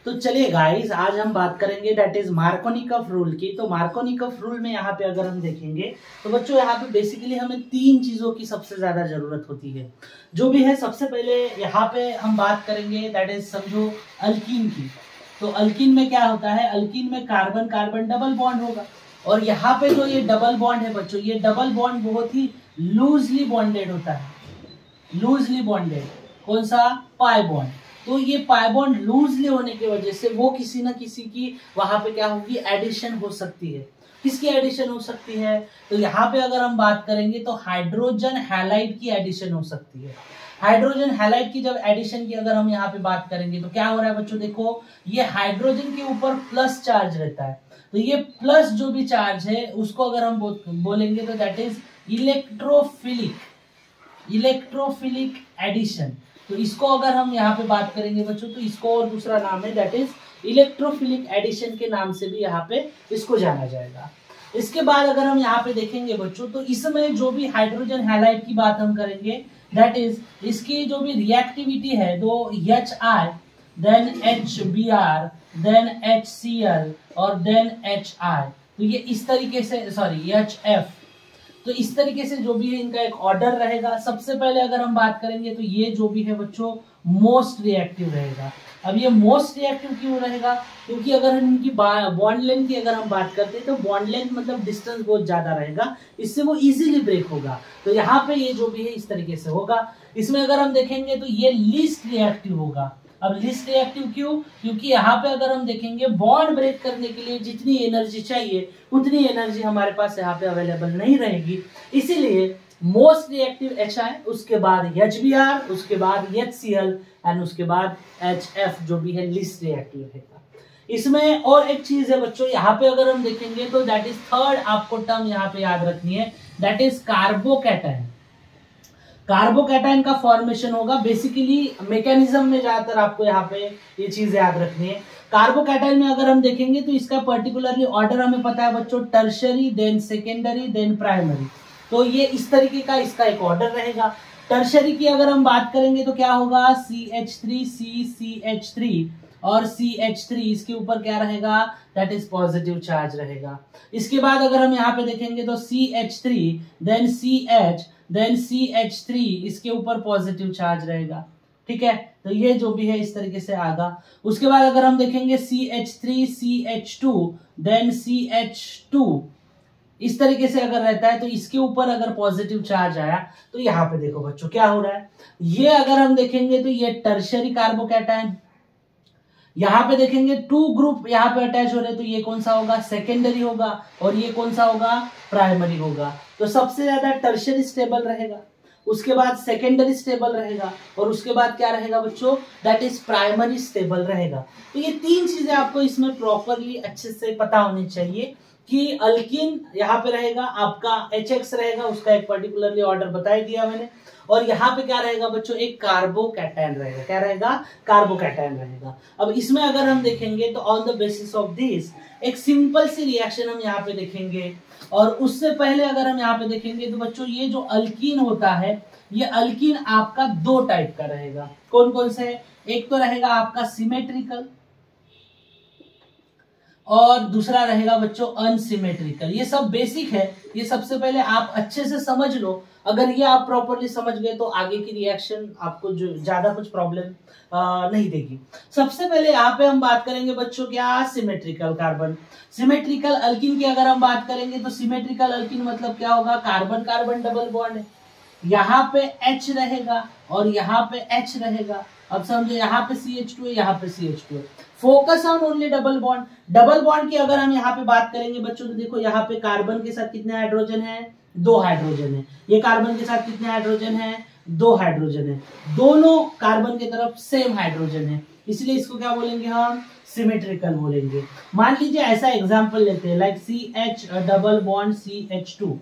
तो चलिए गाइस, आज हम बात करेंगे दैट इज मार्कोनिकॉफ रूल की। तो मार्कोनिकॉफ रूल में यहाँ पे अगर हम देखेंगे तो बच्चों यहाँ पे बेसिकली हमें तीन चीजों की सबसे ज्यादा जरूरत होती है। जो भी है, सबसे पहले यहाँ पे हम बात करेंगे दैट इज समझो अल्कीन की। तो अल्कीन में क्या होता है, अल्कीन में कार्बन कार्बन डबल बॉन्ड होगा, और यहाँ पे जो ये डबल बॉन्ड है बच्चों, ये डबल बॉन्ड बहुत ही लूजली बॉन्डेड होता है। लूजली बॉन्डेड कौन सा, पाई बॉन्ड। तो ये पाई बॉन्ड लूजली होने की वजह से वो किसी ना किसी की वहां पे क्या होगी, एडिशन हो सकती है। किसकी एडिशन हो सकती है, तो यहाँ पे अगर हम बात करेंगे तो हाइड्रोजन हैलाइड की एडिशन हो सकती है। हाइड्रोजन हैलाइड की जब एडिशन की अगर हम यहाँ पे बात करेंगे तो क्या हो रहा है बच्चों, देखो ये हाइड्रोजन के ऊपर प्लस चार्ज रहता है। तो ये प्लस जो भी चार्ज है उसको अगर हम बोलेंगे तो दैट इज इलेक्ट्रोफिलिक एडिशन। तो इसको अगर हम यहाँ पे बात करेंगे बच्चों तो इसको और दूसरा नाम है दैट इज इलेक्ट्रोफिलिक एडिशन के नाम से भी यहाँ पे इसको जाना जाएगा। इसके बाद अगर हम यहाँ पे देखेंगे बच्चों तो इसमें जो भी हाइड्रोजन हैलाइड की बात हम करेंगे दैट इज इसकी जो भी रिएक्टिविटी है, दो HI then HBr then HCl और देन HI। तो ये इस तरीके से HF। तो इस तरीके से जो भी है इनका एक ऑर्डर रहेगा। सबसे पहले अगर हम बात करेंगे तो ये जो भी है बच्चों मोस्ट रिएक्टिव रहेगा। अब ये मोस्ट रिएक्टिव क्यों रहेगा, क्योंकि अगर इनकी बॉन्ड लेंथ की अगर हम बात करते हैं तो बॉन्ड लेंथ मतलब डिस्टेंस बहुत ज्यादा रहेगा, इससे वो इजीली ब्रेक होगा। तो यहाँ पे ये जो भी है इस तरीके से होगा। इसमें अगर हम देखेंगे तो ये लीस्ट रिएक्टिव होगा। अब लीस्ट रिएक्टिव क्यों, क्योंकि यहाँ पे अगर हम देखेंगे बॉन्ड ब्रेक करने के लिए जितनी एनर्जी चाहिए उतनी एनर्जी हमारे पास यहाँ पे अवेलेबल नहीं रहेगी। इसीलिए मोस्ट रिएक्टिव HI, उसके बाद HBr, उसके बाद HCl एंड उसके बाद HF जो भी है लीस्ट रिएक्टिव रहेगा। इसमें और एक चीज है बच्चों, यहाँ पे अगर हम देखेंगे तो दैट इज थर्ड आपको टर्म यहाँ पे याद रखनी है, दैट इज कार्बोकैटायन। कार्बोकैटायन का फॉर्मेशन होगा। बेसिकली मैकेनिज्म में ज्यादातर आपको यहाँ पे ये चीज याद रखनी है। कार्बोकैटायन में अगर हम देखेंगे तो इसका पर्टिकुलरली ऑर्डर हमें पता है बच्चों, tertiary then secondary then primary. तो ये इस तरीके का इसका एक ऑर्डर रहेगा। टर्शरी की अगर हम बात करेंगे तो क्या होगा, CH3 और CH3, इसके ऊपर क्या रहेगा, दैट इज पॉजिटिव चार्ज रहेगा। इसके बाद अगर हम यहाँ पे देखेंगे तो CH3 then CH then CH3, इसके ऊपर पॉजिटिव चार्ज रहेगा। ठीक है, तो ये जो भी है इस तरीके से आगा। उसके बाद अगर हम देखेंगे CH3 CH2 देन CH2, इस तरीके से अगर रहता है तो इसके ऊपर अगर पॉजिटिव चार्ज आया तो यहाँ पे देखो बच्चों क्या हो रहा है, ये अगर हम देखेंगे तो ये टर्शरी कार्बोकैटायन। यहाँ पे देखेंगे टू ग्रुप यहाँ पे अटैच हो रहे हैं, तो ये कौन सा होगा, सेकेंडरी होगा, और ये कौन सा होगा, प्राइमरी होगा। तो सबसे ज्यादा टर्शरी स्टेबल रहेगा, उसके बाद सेकेंडरी स्टेबल रहेगा, और उसके बाद क्या रहेगा बच्चों, दैट इज प्राइमरी स्टेबल रहेगा। तो ये तीन चीजें आपको इसमें प्रॉपरली अच्छे से पता होनी चाहिए कि अल्कीन यहाँ पे रहेगा आपका HX रहेगा, उसका एक पर्टिकुलरली ऑर्डर बता दिया मैंने, और यहाँ पे क्या रहेगा बच्चों, एक कार्बोकैटायन रहेगा। क्या रहेगा, कार्बोकैटायन रहेगा। अब इसमें अगर हम देखेंगे तो on the basis of this एक सिंपल सी रिएक्शन हम यहाँ पे देखेंगे। और उससे पहले अगर हम यहाँ पे देखेंगे तो बच्चों ये जो अल्कीन होता है, ये अल्कीन आपका दो टाइप का रहेगा। कौन कौन से, एक तो रहेगा आपका सिमेट्रिकल और दूसरा रहेगा बच्चों अनसिमेट्रिकल। ये सब बेसिक है, ये सबसे पहले आप अच्छे से समझ लो। अगर ये आप प्रॉपरली समझ गए तो आगे की रिएक्शन आपको जो ज्यादा कुछ प्रॉब्लम नहीं देगी। सबसे पहले यहाँ पे हम बात करेंगे बच्चों क्या, सिमेट्रिकल कार्बन। सिमेट्रिकल अल्कीन की अगर हम बात करेंगे तो सिमेट्रिकल अल्कीन मतलब क्या होगा, कार्बन कार्बन डबल बॉन्ड है, यहाँ पे H रहेगा और यहाँ पे H रहेगा। अब समझो यहाँ पे CH2 है, यहाँ पे CH2 है। Focus on only double bond. Double bond की अगर हम यहाँ पे बात करेंगे बच्चों तो देखो यहाँ पे कार्बन के साथ कितने हाइड्रोजन है, 2 हाइड्रोजन है। ये कार्बन के साथ कितने हाइड्रोजन है, 2 हाइड्रोजन है। दोनों कार्बन की तरफ सेम हाइड्रोजन है, इसलिए इसको क्या बोलेंगे हम, सिमेट्रिकल बोलेंगे। मान लीजिए ऐसा एग्जाम्पल लेते हैं like CH double bond CH2।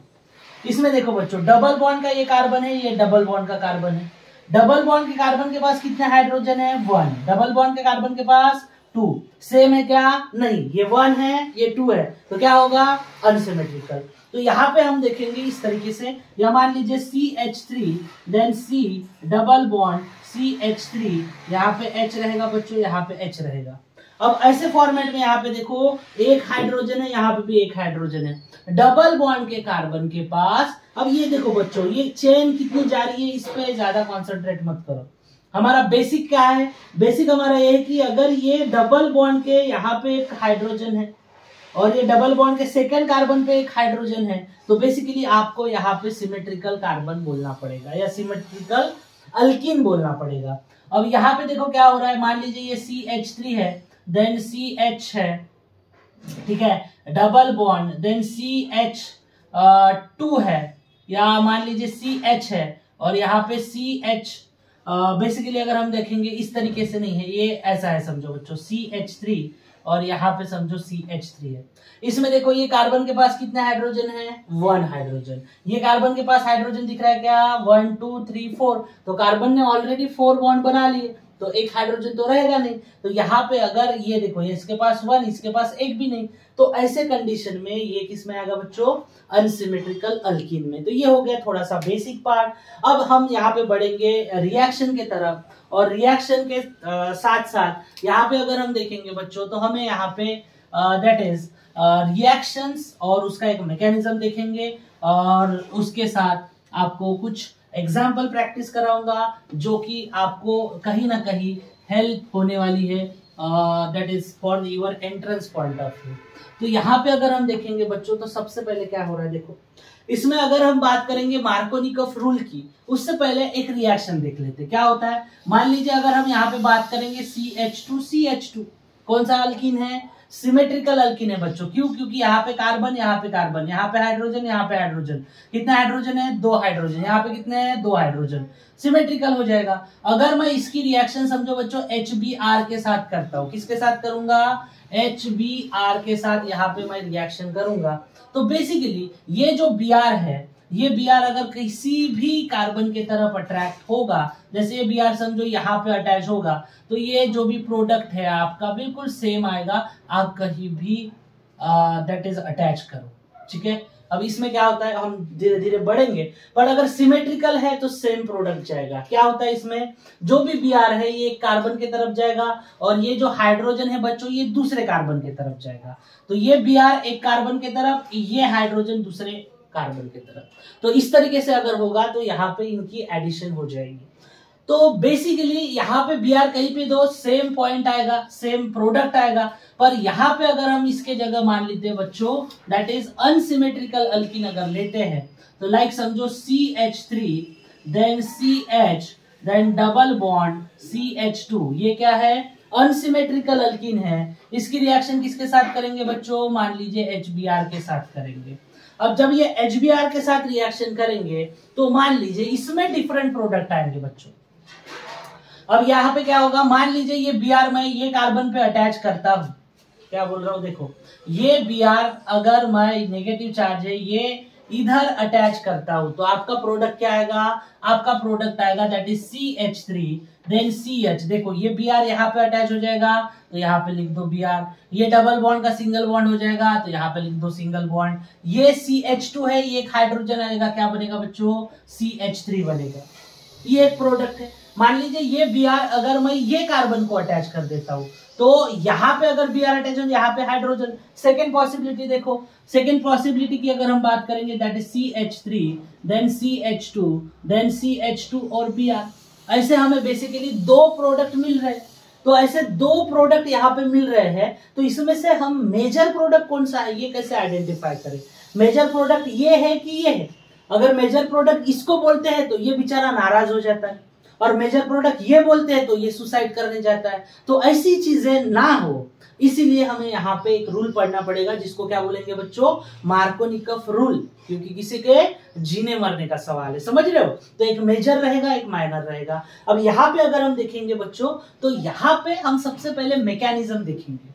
इसमें देखो बच्चों डबल बॉन्ड का ये कार्बन है, ये डबल बॉन्ड का कार्बन है। डबल बॉन्ड के कार्बन के पास कितने हाइड्रोजन है, 1। डबल बॉन्ड के कार्बन के पास 2। सेम है क्या, नहीं, ये 1 है ये 2 है, तो क्या होगा, अनसिमेट्रिकल। तो यहाँ पे हम देखेंगे इस तरीके से, या मान लीजिए CH3 then C double bond CH3, यहाँ पे H रहेगा बच्चों, यहाँ पे H रहेगा। अब ऐसे फॉर्मेट में यहाँ पे देखो एक हाइड्रोजन है, यहाँ पे भी एक हाइड्रोजन है, डबल बॉन्ड के कार्बन के पास। अब ये देखो बच्चों, ये चेन कितनी जा रही है, इस पे ज्यादा कॉन्सेंट्रेट मत करो। हमारा बेसिक क्या है, बेसिक हमारा ये है कि अगर ये डबल बॉन्ड के यहाँ पे एक हाइड्रोजन है और ये डबल बॉन्ड के सेकंड कार्बन पे एक हाइड्रोजन है, तो बेसिकली आपको यहाँ पे सिमेट्रिकल कार्बन बोलना पड़ेगा या सिमेट्रिकल अल्कीन बोलना पड़ेगा। अब यहाँ पे देखो क्या हो रहा है, मान लीजिए ये CH3 है, देन CH है, ठीक है, डबल बॉन्ड, देन CH2 है, या मान लीजिए CH है और यहाँ पे CH। बेसिकली अगर हम देखेंगे इस तरीके से नहीं है, ये ऐसा है समझो बच्चों, CH3 और यहाँ पे समझो CH3 है। इसमें देखो ये कार्बन के पास कितने हाइड्रोजन है, 1 हाइड्रोजन। ये कार्बन के पास हाइड्रोजन दिख रहा है क्या, 1 2 3 4, तो कार्बन ने ऑलरेडी 4 बॉन्ड बना लिए, तो एक हाइड्रोजन तो रहेगा नहीं। तो यहाँ पे अगर ये देखो, ये इसके पास 1, इसके पास एक भी नहीं, तो ऐसे कंडीशन में ये किस में आएगा बच्चों, अनसिमेट्रिकल अल्कीन में। तो ये हो गया थोड़ा सा बेसिक पार्ट। अब हम यहाँ पे बढ़ेंगे रिएक्शन के तरफ, और रिएक्शन के साथ साथ यहाँ पे अगर हम देखेंगे बच्चों, तो हमें यहाँ पे दैट इज रिएक्शंस और उसका एक मैकेनिज्म देखेंगे, और उसके साथ आपको कुछ एग्जाम्पल प्रैक्टिस कराऊंगा जो कि आपको कहीं ना कहीं हेल्प होने वाली है, that is for your entrance point of view. तो यहाँ पे अगर हम देखेंगे बच्चों, तो सबसे पहले क्या हो रहा है देखो, इसमें अगर हम बात करेंगे मार्कोनिकॉफ रूल की, उससे पहले एक रिएक्शन देख लेते क्या होता है। मान लीजिए अगर हम यहाँ पे बात करेंगे CH2 कौन सा अल्कीन है, सिमेट्रिकल अल्कीन है बच्चों। क्यों, क्योंकि यहाँ पे कार्बन, यहाँ पे कार्बन, यहाँ पे हाइड्रोजन, यहाँ पे हाइड्रोजन। कितना हाइड्रोजन है, 2 हाइड्रोजन। यहाँ पे कितने हैं, 2 हाइड्रोजन। सिमेट्रिकल हो जाएगा। अगर मैं इसकी रिएक्शन समझो बच्चों HBr के साथ करता हूँ, किसके साथ करूंगा, HBr के साथ यहाँ पे मैं रिएक्शन करूंगा, तो बेसिकली ये जो Br है, ये Br अगर किसी भी कार्बन के तरफ अट्रैक्ट होगा, जैसे ये Br समझो यहाँ पे अटैच होगा, तो ये जो भी प्रोडक्ट है आपका बिल्कुल सेम आएगा, आप कहीं भी दैट इज अटैच करो, ठीक है। अब इसमें क्या होता है, हम धीरे धीरे बढ़ेंगे, पर अगर सिमेट्रिकल है तो सेम प्रोडक्ट जाएगा। क्या होता है इसमें, जो भी Br है ये कार्बन की तरफ जाएगा, और ये जो हाइड्रोजन है बच्चों ये दूसरे कार्बन की तरफ जाएगा। तो ये Br एक कार्बन की तरफ, ये हाइड्रोजन दूसरे कार्बन की तरफ। तो इस तरीके से अगर होगा तो यहाँ पे इनकी एडिशन हो जाएगी। तो बेसिकली यहाँ पे Br कहीं पे दो, सेम पॉइंट आएगा, सेम प्रोडक्ट आएगा। पर यहाँ पे अगर हम इसके जगह मान लेते हैं बच्चों, दैट इज अनसिमेट्रिकल अल्कीन अगर लेते हैं, तो लाइक समझो CH3 then CH then double bond CH2, ये क्या है, अनसिमेट्रिकल अल्कीन है। इसकी रिएक्शन किसके साथ करेंगे बच्चों, मान लीजिए HBr के साथ करेंगे। अब जब ये HBr के साथ रिएक्शन करेंगे तो मान लीजिए इसमें डिफरेंट प्रोडक्ट आएंगे बच्चों। अब यहाँ पे क्या होगा, मान लीजिए ये Br मैं ये कार्बन पे अटैच करता हूं, क्या बोल रहा हूं देखो, ये Br अगर मैं नेगेटिव चार्ज है ये इधर अटैच करता हूं, तो आपका प्रोडक्ट क्या आएगा, आपका प्रोडक्ट आएगा that is CH3 then CH। देखो ये Br यहाँ पे अटैच हो जाएगा, तो यहाँ पे लिख दो Br। ये डबल बॉन्ड का सिंगल बॉन्ड हो जाएगा, तो यहाँ पे लिख दो सिंगल बॉन्ड। ये CH2 है, ये एक हाइड्रोजन आएगा, क्या बनेगा बच्चों, CH3 बनेगा। ये एक प्रोडक्ट है। मान लीजिए ये Br अगर मैं ये कार्बन को अटैच कर देता हूं, तो यहाँ पे अगर Br अटैच हो, यहाँ पे हाइड्रोजन। सेकेंड पॉसिबिलिटी देखो, सेकेंड पॉसिबिलिटी की अगर हम बात करेंगे that is CH3 then CH2 then CH2 और Br। ऐसे हमें बेसिकली 2 प्रोडक्ट मिल रहे हैं। तो ऐसे 2 प्रोडक्ट यहाँ पे मिल रहे हैं, तो इसमें से हम मेजर प्रोडक्ट कौन सा है ये कैसे आइडेंटिफाई करें। मेजर प्रोडक्ट ये है कि ये है। अगर मेजर प्रोडक्ट इसको बोलते हैं तो ये बेचारा नाराज हो जाता है, और मेजर प्रोडक्ट ये बोलते हैं तो ये सुसाइड करने जाता है। तो ऐसी चीजें ना हो, इसीलिए हमें यहाँ पे एक रूल पढ़ना पड़ेगा, जिसको क्या बोलेंगे बच्चों, मार्कोनिकॉफ रूल। क्योंकि किसी के जीने मरने का सवाल है, समझ रहे हो। तो एक मेजर रहेगा, एक माइनर रहेगा। अब यहाँ पे अगर हम देखेंगे बच्चों, तो यहाँ पे हम सबसे पहले मैकेनिज्म देखेंगे।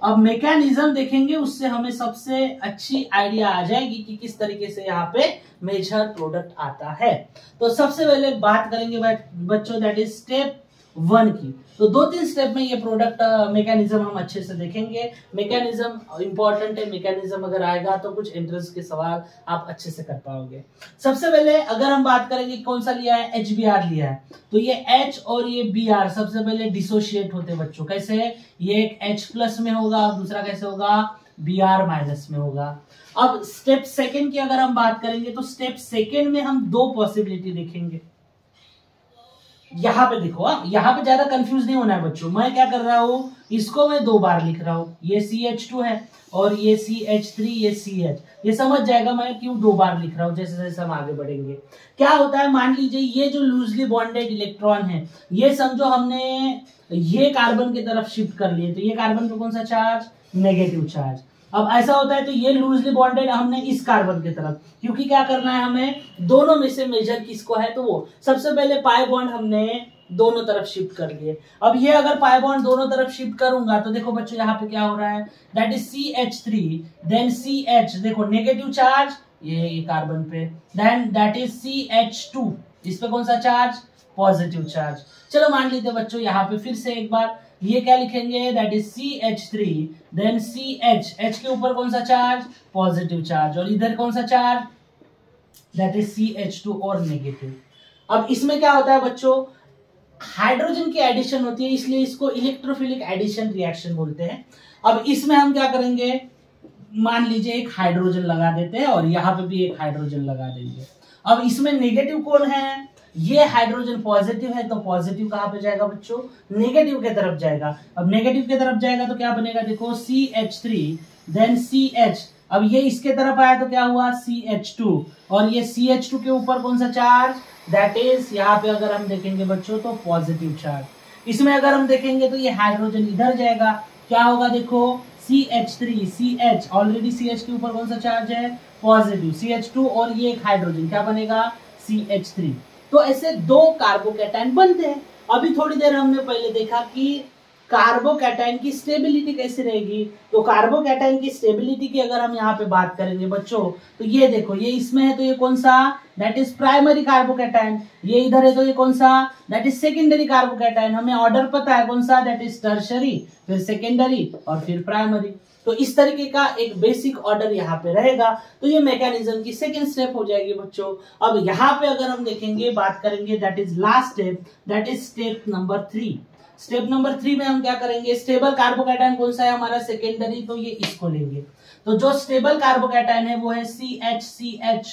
अब मैकेनिज्म देखेंगे, उससे हमें सबसे अच्छी आइडिया आ जाएगी कि किस तरीके से यहाँ पे मेजर प्रोडक्ट आता है। तो सबसे पहले बात करेंगे बच्चों, दैट इज स्टेप 1 की। तो 2-3 स्टेप में ये प्रोडक्ट मैकेनिज्म हम अच्छे से देखेंगे। मैकेनिज्म इंपॉर्टेंट है, मैकेनिज्म अगर आएगा तो कुछ एंट्रेंस के सवाल आप अच्छे से कर पाओगे। सबसे पहले अगर हम बात करेंगे कौन सा लिया है, HBr लिया है, तो ये H और ये Br सबसे पहले डिसोशिएट होते हैं बच्चों। कैसे? ये एक H प्लस में होगा और दूसरा कैसे होगा, Br माइनस में होगा। अब स्टेप सेकंड की अगर हम बात करेंगे तो स्टेप सेकंड में हम 2 पॉसिबिलिटी देखेंगे। यहां पे देखो, यहां पे ज्यादा कंफ्यूज नहीं होना है बच्चों। मैं क्या कर रहा हूं, इसको मैं 2 बार लिख रहा हूं, ये CH2 है और ये CH3, ये CH, ये समझ जाएगा मैं क्यों 2 बार लिख रहा हूं जैसे जैसे हम आगे बढ़ेंगे। क्या होता है, मान लीजिए ये जो लूजली बॉन्डेड इलेक्ट्रॉन है, ये समझो हमने ये कार्बन की तरफ शिफ्ट कर लिए, तो ये कार्बन पे कौन सा चार्ज, नेगेटिव चार्ज। अब ऐसा होता है तो ये लूजली बॉन्डेड हमने इस कार्बन की तरफ, क्योंकि क्या करना है हमें, दोनों में से मेजर किसको है, तो वो सबसे पहले पाई बॉन्ड हमने दोनों तरफ शिफ्ट कर लिए। अब ये अगर पाई बॉन्ड दोनों तरफ शिफ्ट करूंगा तो देखो बच्चों यहाँ पे क्या हो रहा है, that is CH3 then CH, देखो नेगेटिव चार्ज ये कार्बन पे, देन दैट इज CH2, इस पे कौन सा चार्ज, पॉजिटिव चार्ज। चलो मान लीजिए बच्चों यहाँ पे फिर से एक बार ये क्या लिखेंगे, that is CH3 then CH, H के ऊपर कौन सा चार्ज, पॉजिटिव चार्ज, और इधर कौन सा चार्ज, दैट इज CH2 और नेगेटिव। अब इसमें क्या होता है बच्चों, हाइड्रोजन की एडिशन होती है, इसलिए इसको इलेक्ट्रोफिलिक एडिशन रिएक्शन बोलते हैं। अब इसमें हम क्या करेंगे, मान लीजिए एक हाइड्रोजन लगा देते हैं और यहाँ पे भी एक हाइड्रोजन लगा देंगे। अब इसमें नेगेटिव कौन है, ये हाइड्रोजन पॉजिटिव है, तो पॉजिटिव कहां पे जाएगा बच्चों, नेगेटिव के तरफ जाएगा। अब नेगेटिव के तरफ जाएगा तो क्या बनेगा, देखो CH3 देन CH, अब ये इसके तरफ आया तो क्या हुआ, CH2, और ये CH2 के ऊपर कौन सा चार्ज, दैट इज यहाँ पे अगर हम देखेंगे बच्चों तो पॉजिटिव चार्ज। इसमें अगर हम देखेंगे तो ये हाइड्रोजन इधर जाएगा, क्या होगा, देखो CH3 CH, ऑलरेडी CH के ऊपर कौन सा चार्ज है, पॉजिटिव, CH2 और ये एक हाइड्रोजन क्या बनेगा, CH3। तो ऐसे 2 कार्बोकैटायन बनते हैं। अभी थोड़ी देर हमने पहले देखा कि कार्बोकैटायन की स्टेबिलिटी कैसी रहेगी, तो कार्बोकैटायन की स्टेबिलिटी की अगर हम यहाँ पे बात करेंगे बच्चों, तो ये देखो ये इसमें है तो ये कौन सा, दैट इज प्राइमरी कार्बोकैटायन, ये इधर है तो ये कौन सा, दैट इज सेकेंडरी कार्बोकैटायन। हमें ऑर्डर पता है कौन सा, दैट इज टर्शरी, फिर सेकेंडरी और फिर प्राइमरी। तो इस तरीके का एक बेसिक ऑर्डर यहाँ पे रहेगा। तो ये मैकेनिज्म की सेकेंड स्टेप हो जाएगी बच्चों। अब यहाँ पे अगर हम देखेंगे, बात करेंगे, that is last step, that is step number 3। Step number 3 में हम क्या करेंगे, स्टेबल कार्बोकैटायन कौन सा है हमारा, सेकेंडरी, तो ये इसको लेंगे। तो जो स्टेबल कार्बोकैटायन है वो है CH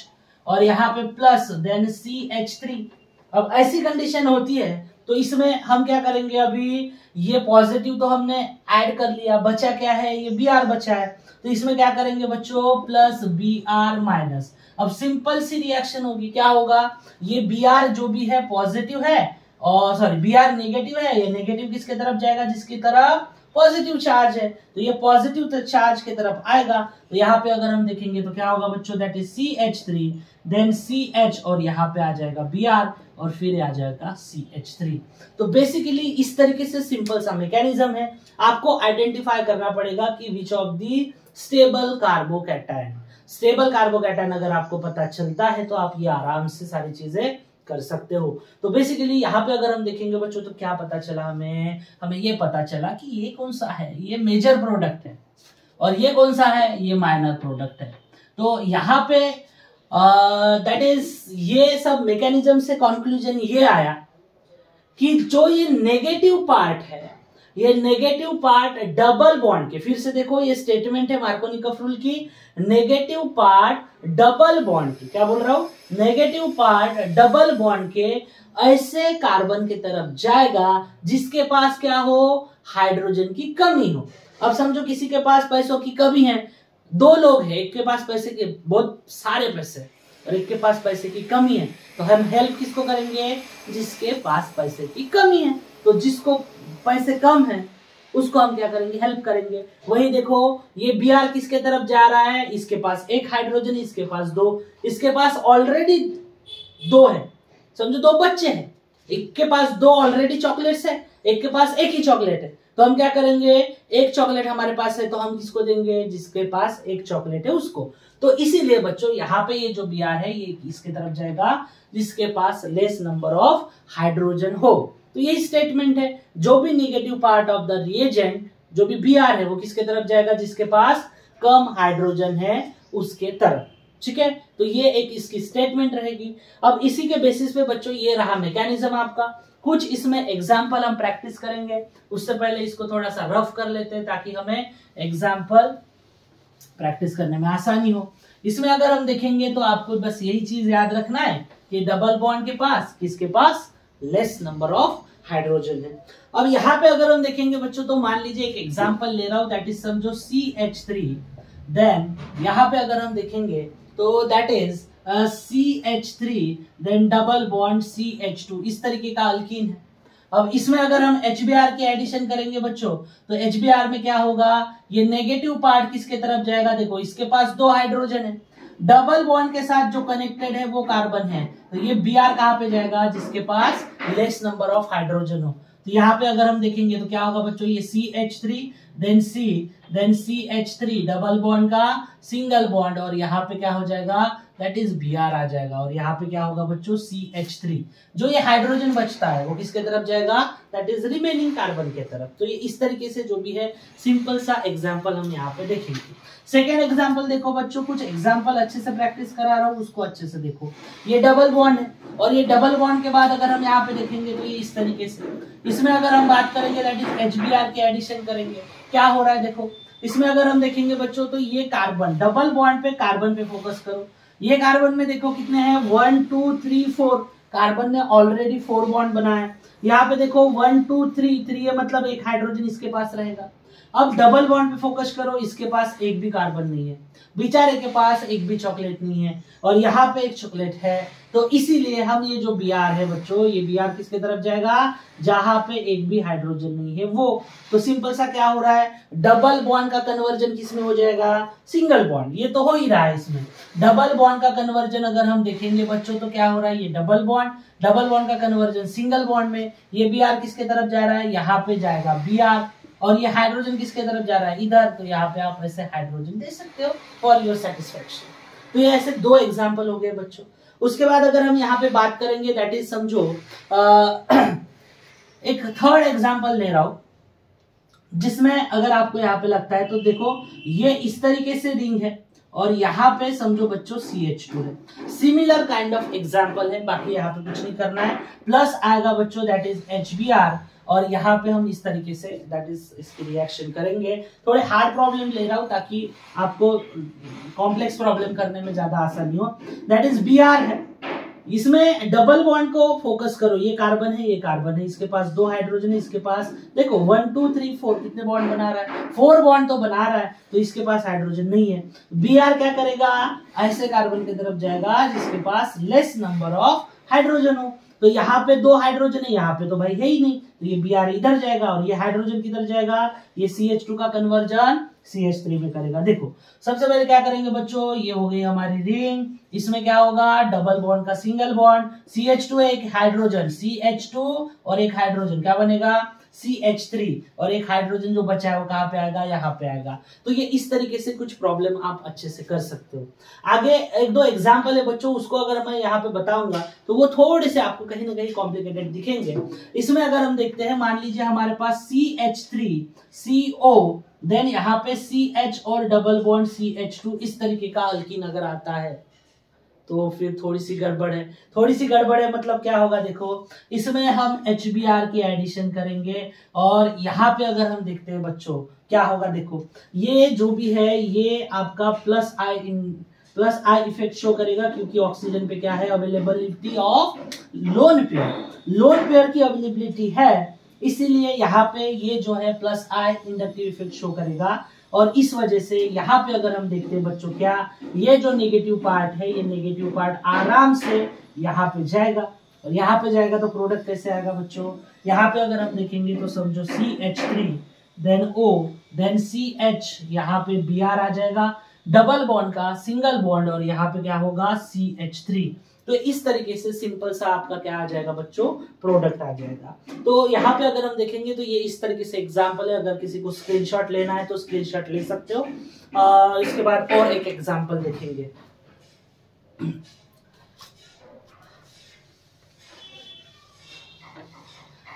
और यहाँ पे प्लस देन CH3। अब ऐसी कंडीशन होती है तो इसमें हम क्या करेंगे, अभी ये पॉजिटिव तो हमने ऐड कर लिया, बचा क्या है, ये Br बचा है, तो इसमें क्या करेंगे बच्चों, प्लस Br माइनस। अब सिंपल सी रिएक्शन होगी, क्या होगा, ये Br जो भी है पॉजिटिव है, और सॉरी Br नेगेटिव है, ये नेगेटिव किसके तरफ जाएगा, जिसकी तरफ पॉजिटिव चार्ज है, तो ये पॉजिटिव चार्ज की तरफ आएगा। तो यहाँ पे अगर हम देखेंगे तो क्या होगा बच्चों, that is CH3 then CH और यहाँ पे आ जाएगा Br और फिर आ जाएगा CH3। तो बेसिकली इस तरीके से सिंपल सा मैकेनिज्म है। आपको आइडेंटिफाई करना पड़ेगा कि which of the stable carbocation. Stable carbocation अगर आपको पता चलता है तो आप ये आराम से सारी चीजें कर सकते हो। तो बेसिकली यहाँ पे अगर हम देखेंगे बच्चों तो क्या पता चला हमें ये पता चला कि ये कौन सा है, ये मेजर प्रोडक्ट है, और ये कौन सा है, ये माइनर प्रोडक्ट है। तो यहाँ पे दैट इज ये सब मैकेनिज्म से कंक्लूजन ये आया कि जो ये नेगेटिव पार्ट है, ये नेगेटिव पार्ट डबल बॉन्ड के, फिर से देखो ये स्टेटमेंट है मार्कोनिकॉफ रूल की, नेगेटिव पार्ट डबल बॉन्ड की, क्या बोल रहा हूं, नेगेटिव पार्ट डबल बॉन्ड के ऐसे कार्बन की तरफ जाएगा जिसके पास क्या हो, हाइड्रोजन की कमी हो। अब समझो किसी के पास पैसों की कमी है, 2 लोग हैं, एक के पास पैसे के बहुत सारे पैसे और एक के पास पैसे की कमी है, तो हम हेल्प किसको करेंगे, जिसके पास पैसे की कमी है। तो जिसको पैसे कम है उसको हम क्या करेंगे, हेल्प करेंगे। वही देखो ये Br किसके तरफ जा रहा है, इसके पास 1 हाइड्रोजन, इसके पास 2, इसके पास ऑलरेडी 2 है, समझो 2 बच्चे हैं, एक के पास 2 ऑलरेडी चॉकलेट्स है, एक के पास 1 ही चॉकलेट है। तो हम क्या करेंगे, 1 चॉकलेट हमारे पास है तो हम किसको देंगे, जिसके पास 1 चॉकलेट है उसको। तो इसीलिए बच्चों यहाँ पे ये जो Br है ये इसके तरफ जाएगा जिसके पास लेस नंबर ऑफ हाइड्रोजन हो। तो ये स्टेटमेंट है, जो भी negative part of the reagent, जो भी Br है वो किसके तरफ जाएगा, जिसके पास कम हाइड्रोजन है उसके तरफ। ठीक है, तो ये एक इसकी स्टेटमेंट रहेगी। अब इसी के बेसिस पे बच्चों ये रहा मैकेनिज्म आपका। कुछ इसमें एग्जाम्पल हम प्रैक्टिस करेंगे, उससे पहले इसको थोड़ा सा रफ कर लेते हैं ताकि हमें एग्जाम्पल प्रैक्टिस करने में आसानी हो। इसमें अगर हम देखेंगे तो आपको बस यही चीज याद रखना है कि डबल बॉन्ड के पास किसके पास लेस नंबर ऑफ हाइड्रोजन है। अब यहाँ पे अगर हम देखेंगे बच्चों तो मान लीजिए एक एग्जांपल ले रहा हूं, दैट इज समझो CH3, देन यहाँ पे अगर हम देखेंगे तो that is CH3 then double bond CH2, इस तरीके का अल्कीन है। अब इसमें अगर हम HBr की एडिशन करेंगे बच्चों तो HBr में क्या होगा, ये नेगेटिव पार्ट किसके तरफ जाएगा, देखो इसके पास 2 हाइड्रोजन है, डबल बॉन्ड के साथ जो कनेक्टेड है वो कार्बन है, तो ये Br कहां पे जाएगा, जिसके पास लेस नंबर ऑफ हाइड्रोजन हो। तो यहाँ पे अगर हम देखेंगे तो क्या होगा बच्चों, ये CH3 then CH3 double bond का सिंगल बॉन्ड, और यहाँ पे क्या हो जाएगा, दैट इज Br आ जाएगा, और यहाँ पे क्या होगा बच्चों CH3, जो ये हाइड्रोजन बचता है वो किसके तरफ जाएगा, दैट इज रिमेनिंग कार्बन के तरफ। तो ये इस तरीके से जो भी है सिंपल सा एग्जांपल हम यहाँ पे देखेंगे। सेकेंड एग्जांपल देखो बच्चों, कुछ एग्जांपल अच्छे से प्रैक्टिस करा रहा हूँ, उसको अच्छे से देखो। ये डबल बॉन्ड है, और ये डबल बॉन्ड के बाद अगर हम यहाँ पे देखेंगे तो ये इस तरीके से, इसमें अगर हम बात करेंगे दैट इज HBr की एडिशन करेंगे, क्या हो रहा है देखो, इसमें अगर हम देखेंगे बच्चों तो ये कार्बन, डबल बॉन्ड पे कार्बन पे फोकस करो, ये कार्बन में देखो कितने हैं, 1 2 3 4, कार्बन ने ऑलरेडी 4 बॉन्ड बनाया है। यहाँ पे देखो 1 2 3 है, मतलब एक हाइड्रोजन इसके पास रहेगा। अब डबल बॉन्ड पे फोकस करो, इसके पास एक भी कार्बन नहीं है, बेचारे के पास एक भी चॉकलेट नहीं है, और यहाँ पे एक चॉकलेट है, तो इसीलिए हम ये जो Br है बच्चों, ये Br किसके तरफ जाएगा, जहां पे एक भी हाइड्रोजन नहीं है वो। तो सिंपल सा क्या हो रहा है, डबल बॉन्ड का कन्वर्जन किसमें हो जाएगा, सिंगल बॉन्ड, ये तो हो ही रहा है इसमें। डबल बॉन्ड का कन्वर्जन अगर हम देखेंगे बच्चों तो क्या हो रहा है, ये डबल बॉन्ड का कन्वर्जन सिंगल बॉन्ड में, ये Br किसके तरफ जा रहा है, यहाँ पे जाएगा Br, और ये हाइड्रोजन किसके तरफ जा रहा है, इधर, तो यहाँ पे आप ऐसे हाइड्रोजन दे सकते हो फॉर योर सेटिस्फेक्शन। तो ये ऐसे 2 एग्जाम्पल हो गए बच्चों। उसके बाद अगर हम यहाँ पे बात करेंगे दैट इज समझो एक थर्ड एग्जाम्पल ले रहा हूं, जिसमें अगर आपको यहाँ पे लगता है तो देखो ये इस तरीके से रिंग है, और यहाँ पे समझो बच्चों CH2 है, सिमिलर काइंड ऑफ एग्जाम्पल है, बाकी यहाँ पे कुछ नहीं करना है, प्लस आएगा बच्चों दैट इज HBr, और यहाँ पे हम इस तरीके से दैट इज इसकी रिएक्शन करेंगे। थोड़े हार्ड प्रॉब्लम ले रहा हूं ताकि आपको कॉम्प्लेक्स प्रॉब्लम करने में ज्यादा आसानी हो। दैट इज Br है, इसमें डबल बॉन्ड को फोकस करो, ये कार्बन है, ये कार्बन है, इसके पास 2 हाइड्रोजन है, इसके पास देखो 1 2 3 4 कितने बॉन्ड बना रहा है, 4 बॉन्ड तो बना रहा है, तो इसके पास हाइड्रोजन नहीं है। Br क्या करेगा, ऐसे कार्बन की तरफ जाएगा जिसके पास लेस नंबर ऑफ हाइड्रोजन हो। तो यहाँ पे 2 हाइड्रोजन है, यहाँ पे तो भाई है ही नहीं, तो ये Br इधर जाएगा, और ये हाइड्रोजन किधर जाएगा, ये CH2 का कन्वर्जन CH3 में करेगा। देखो सबसे पहले क्या करेंगे बच्चों, ये हो गई हमारी रिंग, इसमें क्या होगा, डबल बॉन्ड का सिंगल बॉन्ड, CH2 एक हाइड्रोजन, CH2 और एक हाइड्रोजन क्या बनेगा, CH3, और एक हाइड्रोजन जो बचा है वो कहाँ पे आएगा, यहाँ पे आएगा। तो ये इस तरीके से कुछ प्रॉब्लम आप अच्छे से कर सकते हो। आगे 1 2 एग्जाम्पल है बच्चों, उसको अगर मैं यहाँ पे बताऊंगा तो वो थोड़े से आपको कहीं ना कहीं कॉम्प्लिकेटेड दिखेंगे। इसमें अगर हम देखते हैं, मान लीजिए हमारे पास CH3 CO, देन यहाँ पे CH और डबल बॉन्ड CH2, इस तरीके का अल्कीन अगर आता है तो फिर थोड़ी सी गड़बड़ है, मतलब क्या होगा, देखो इसमें हम HBr की एडिशन करेंगे, और यहाँ पे अगर हम देखते हैं बच्चों क्या होगा, देखो ये जो भी है ये आपका प्लस आई इफेक्ट शो करेगा, क्योंकि ऑक्सीजन पे क्या है, अवेलेबिलिटी ऑफ लोन पेयर की अवेलेबिलिटी है, इसीलिए यहाँ पे ये जो है प्लस आई इंडक्टिव इफेक्ट शो करेगा। और इस वजह से यहाँ पे अगर हम देखते हैं बच्चों, क्या ये जो नेगेटिव पार्ट है, ये नेगेटिव पार्ट आराम से यहाँ पे जाएगा, और यहाँ पे जाएगा तो प्रोडक्ट कैसे आएगा बच्चों, यहाँ पे अगर हम देखेंगे तो समझो CH3 then O then CH, यहाँ पे Br आ जाएगा, डबल बॉन्ड का सिंगल बॉन्ड, और यहाँ पे क्या होगा CH3। तो इस तरीके से सिंपल सा आपका क्या आ जाएगा बच्चों, प्रोडक्ट आ जाएगा। तो यहाँ पे अगर हम देखेंगे तो ये इस तरीके से एग्जांपल है, अगर किसी को स्क्रीनशॉट लेना है तो स्क्रीनशॉट ले सकते हो। इसके बाद और एक एग्जांपल देखेंगे।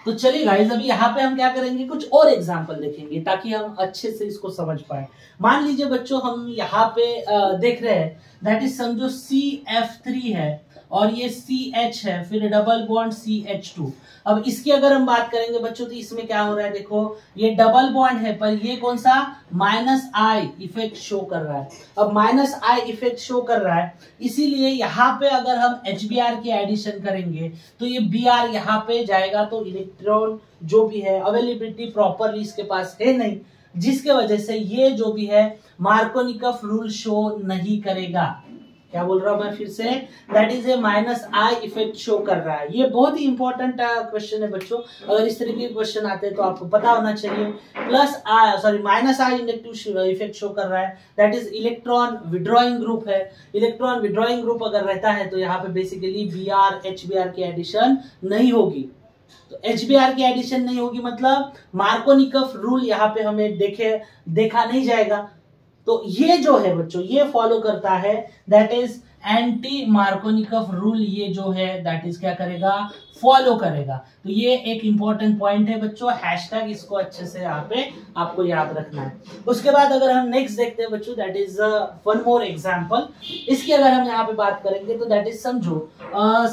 तो चलिए गाइस, अभी यहाँ पे हम क्या करेंगे, कुछ और एग्जांपल देखेंगे ताकि हम अच्छे से इसको समझ पाए। मान लीजिए बच्चों, हम यहाँ पे देख रहे हैं, दैट इज समझो CF3 है और ये CH है, फिर डबल बॉन्ड CH2। अब इसकी अगर हम बात करेंगे बच्चों, तो इसमें क्या हो रहा है, देखो ये डबल बॉन्ड है पर ये कौन सा -I इफेक्ट शो कर रहा है। अब -I इफेक्ट शो कर रहा है, इसीलिए यहाँ पे अगर हम HBr की एडिशन करेंगे तो ये Br यहाँ पे जाएगा, तो इलेक्ट्रॉन जो भी है अवेलेबिलिटी प्रॉपरली इसके पास है नहीं, जिसके वजह से ये जो भी है मार्कोनिकफ रूल शो नहीं करेगा। क्या बोल रहा हूं मैं फिर से, that is a -I effect show कर रहा है। ये बहुत ही इंपॉर्टेंट क्वेश्चन है बच्चों, अगर इस तरीके के क्वेश्चन आते हैं तो आपको पता होना चाहिए। -I इंडक्टिव इफेक्ट शो कर रहा है, that is electron withdrawing group है। इलेक्ट्रॉन विड्रॉइंग ग्रुप अगर रहता है तो यहाँ पे बेसिकली Br HBr की एडिशन नहीं होगी। तो HBr की एडिशन नहीं होगी मतलब मार्कोनिकफ रूल यहाँ पे हमें देखा नहीं जाएगा। तो ये जो है बच्चों, ये फॉलो करता है, दैट इज एंटी मार्कोनिकफ रूल। ये जो है दैट इज क्या करेगा, फॉलो करेगा। तो ये एक इंपॉर्टेंट पॉइंट है बच्चों, हैशटैग इसको अच्छे से यहाँ पे आपको याद रखना है। उसके बाद अगर हम नेक्स्ट देखते हैं बच्चों, that is one more example. इसकी अगर हम यहाँ पे बात करेंगे तो दैट इज समझो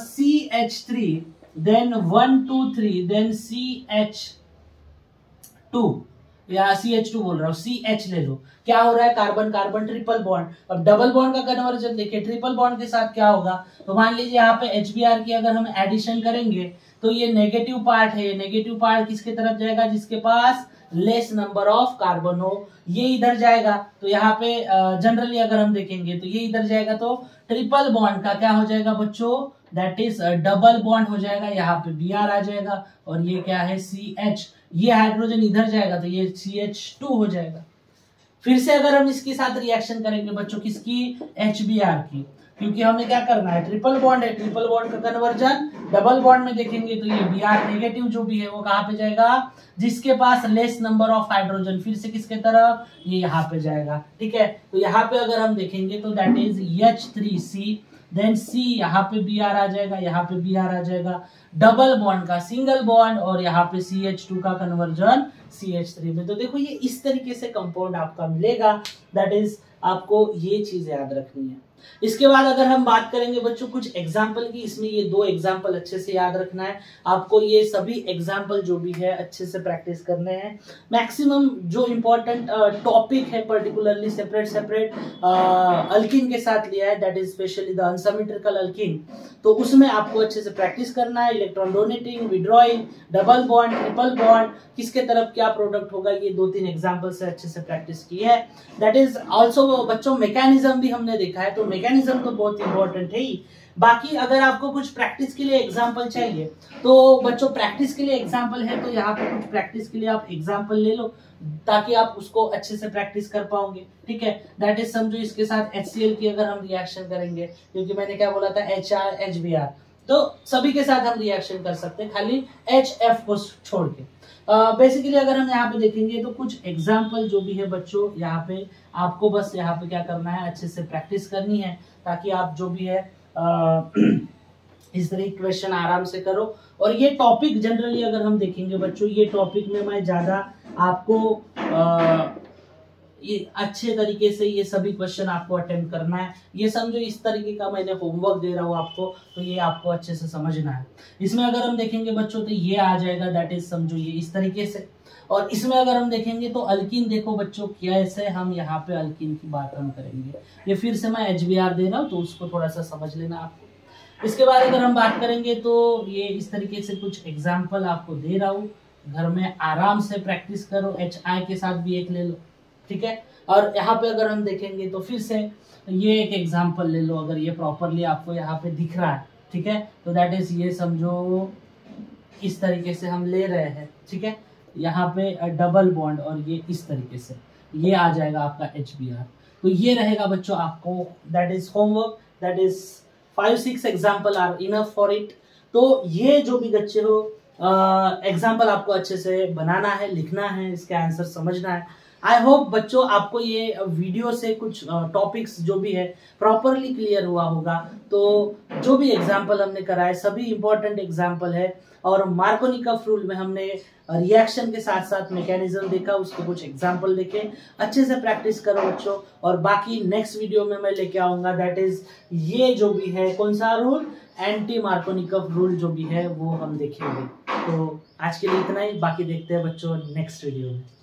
CH3 देन 1 2 3 देन CH2 या CH2 बोल रहा हूँ, CH ले लो। क्या हो रहा है, कार्बन कार्बन ट्रिपल बॉन्ड। अब डबल बॉन्ड का कन्वर्जन देखिए, ट्रिपल बॉन्ड के साथ क्या होगा, तो मान लीजिए यहाँ पे HBr की अगर हम एडिशन करेंगे तो ये नेगेटिव पार्ट है, नेगेटिव पार्ट किसके तरफ जाएगा, जिसके पास लेस नंबर ऑफ कार्बन हो, ये इधर जाएगा। तो यहाँ पे जनरली अगर हम देखेंगे तो ये इधर जाएगा, तो ट्रिपल बॉन्ड का क्या हो जाएगा बच्चों, दैट इज डबल बॉन्ड हो जाएगा। यहाँ पे Br आ जाएगा और ये क्या है CH, ये हाइड्रोजन इधर जाएगा तो ये CH2 हो जाएगा। फिर से अगर हम इसके साथ रिएक्शन करेंगे बच्चों, किसकी, HBr की, क्योंकि हमें क्या करना है, ट्रिपल बॉन्ड है, ट्रिपल बॉन्ड का कन्वर्जन डबल बॉन्ड में देखेंगे तो ये Br नेगेटिव जो भी है वो कहाँ पे जाएगा, जिसके पास लेस नंबर ऑफ हाइड्रोजन, फिर से किसके तरफ, ये यहाँ पे जाएगा। ठीक है, तो यहाँ पे अगर हम देखेंगे तो that is H3C then C, यहाँ पे Br आ जाएगा, यहाँ पे Br आ जाएगा, डबल बॉन्ड का सिंगल बॉन्ड और यहाँ पे CH2 का कन्वर्जन CH3 में। तो देखो ये इस तरीके से कंपाउंड आपका मिलेगा, दैट इज आपको ये चीज याद रखनी है। इसके बाद अगर हम बात करेंगे बच्चों कुछ एग्जाम्पल की, इसमें ये 2 एग्जाम्पल अच्छे से याद रखना है आपको। ये सभी एग्जाम्पल जो भी है अच्छे से प्रैक्टिस करने हैं। मैक्सिमम जो इंपॉर्टेंट टॉपिक है पर्टिकुलरली सेपरेट अल्किन के साथ लिया है, that is specially the unsymmetrical alkene. तो उसमें आपको अच्छे से प्रैक्टिस करना है, electron donating, withdrawing, double bond, triple bond, किसके तरफ क्या प्रोडक्ट होगा, ये 2-3 एग्जाम्पल से अच्छे से प्रैक्टिस की है। दैट इज ऑल्सो बच्चों मैकेनिज्म भी हमने देखा है, तो मैकेनिज्म तो बहुत इंपॉर्टेंट है ही। बाकी अगर आपको कुछ प्रैक्टिस के लिए एग्जांपल चाहिए तो बच्चों प्रैक्टिस के लिए एग्जांपल है, तो यहाँ पे कुछ प्रैक्टिस के लिए आप एग्जांपल ले लो ताकि आप उसको अच्छे से प्रैक्टिस कर पाओगे। ठीक है, दैट इज समझो इसके साथ HCl की अगर हम रिएक्शन करेंगे, क्योंकि मैंने क्या बोला था HR HBr, तो सभी के साथ हम रिएक्शन कर सकते हैं खाली HF को छोड़ के। बेसिकली अगर हम यहाँ पे देखेंगे तो कुछ एग्जाम्पल जो भी है बच्चों, यहाँ पे आपको बस यहाँ पे क्या करना है, अच्छे से प्रैक्टिस करनी है ताकि आप जो भी है इस तरह क्वेश्चन आराम से करो। और ये टॉपिक जनरली अगर हम देखेंगे बच्चों, ये टॉपिक में मैं ज्यादा आपको ये अच्छे तरीके से ये सभी क्वेश्चन आपको अटेम्प्ट करना है। ये समझो इस तरीके का मैंने होमवर्क दे रहा हूँ आपको, तो ये आपको अच्छे से समझना है। इसमें अगर हम देखेंगे बच्चों तो ये आ जाएगा, दैट इज समझो ये इस तरीके से। और इसमें अगर हम देखेंगे तो अल्किन देखो बच्चों कैसे हम यहाँ पे अल्किन की बात हम करेंगे। ये फिर से मैं HBr दे रहा हूँ तो उसको थोड़ा सा समझ लेना आपको। इसके बाद अगर हम बात करेंगे तो ये इस तरीके से कुछ एग्जाम्पल आपको दे रहा हूँ, घर में आराम से प्रैक्टिस करो। HI के साथ भी एक ले लो, ठीक है। और यहाँ पे अगर हम देखेंगे तो फिर से ये एक एग्जाम्पल ले लो, अगर ये प्रॉपरली आपको यहाँ पे दिख रहा है, ठीक है, तो दैट इज ये समझो इस तरीके से हम ले रहे हैं, ठीक है। यहाँ पे डबल बॉन्ड और ये इस तरीके से ये आ जाएगा आपका HBr। तो ये रहेगा बच्चों आपको, that is homework, that is 5-6 example are enough for it. तो ये जो भी बच्चे हो एग्जाम्पल आपको अच्छे से बनाना है, लिखना है, इसके आंसर समझना है। आई होप बच्चों आपको ये वीडियो से कुछ टॉपिक्स जो भी है प्रॉपरली क्लियर हुआ होगा। तो जो भी एग्जाम्पल हमने कराए सभी इंपॉर्टेंट एग्जाम्पल है, और मार्कोनिकॉफ रूल में हमने रिएक्शन के साथ साथ मैकेनिज्म देखा, उसके कुछ एग्जाम्पल देखे। अच्छे से प्रैक्टिस करो बच्चों, और बाकी नेक्स्ट वीडियो में मैं लेके आऊंगा दैट इज ये जो भी है कौन सा रूल, एंटी मार्कोनिकॉफ रूल जो भी है वो हम देखेंगे। तो आज के लिए इतना ही, बाकी देखते हैं बच्चों नेक्स्ट वीडियो में।